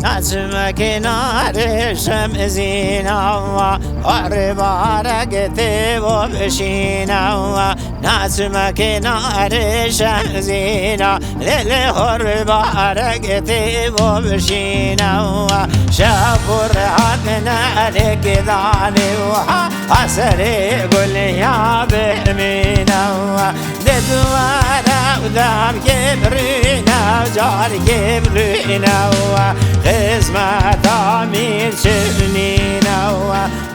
نجم کنار شمزینا قرب رگتی و بشینا نجم کنار شمزینا لیل قرب رگتی و بشینا شب رهان نالک دانی و حسری گلیا بمینا ددوارا ودام کبرینا جار کبرینا قسمت آمیر شنینا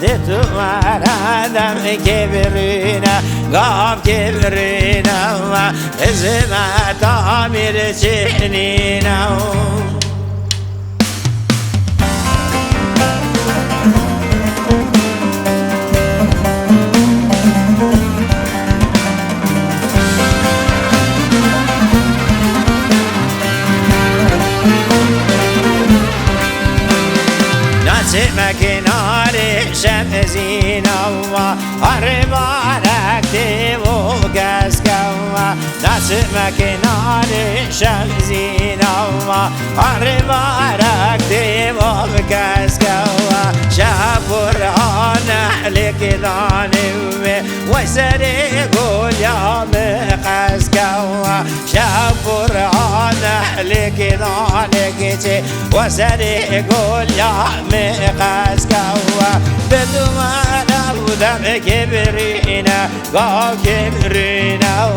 ددوارا دم کبرینا گاب کبرینا قسمت آمیر شنینا نجم کنار شمزینا قرب رگتی و گسکا نجم کنار شمزینا قرب رگتی و گسکا شب رهان لک دانی و سری گلیا مقسکا شب رهان لک دانی و سری گلیا مقسکا بدوارا ودم کبرینا گاو کبرینا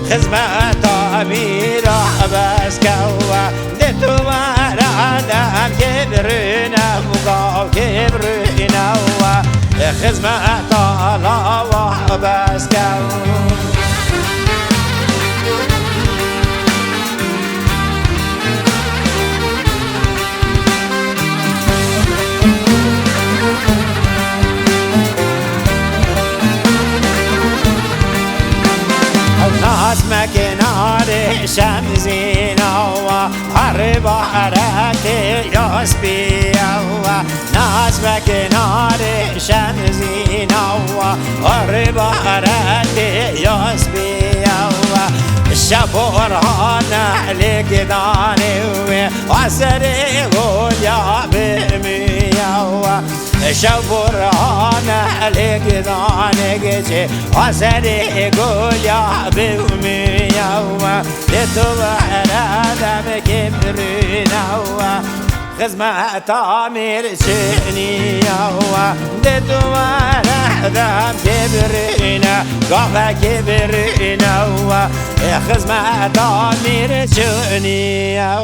خدمت آمیر بسکا ددوارا دم کبرینا گاو کبرینا خدمت آلا بسکا نجم کنار شمزینا قرب رگتی یاسپیا نجم کنار شمزینا قرب رگتی یاسپیا شب رهان لک دانی و سری گلیا بمیا شب رهان لک دانی و سری گلیا بمیا تو دم کبرینا خدمت آمیر شنیا ددوارا دم کبرینا گاو کبرینا خدمت آمیر شنیا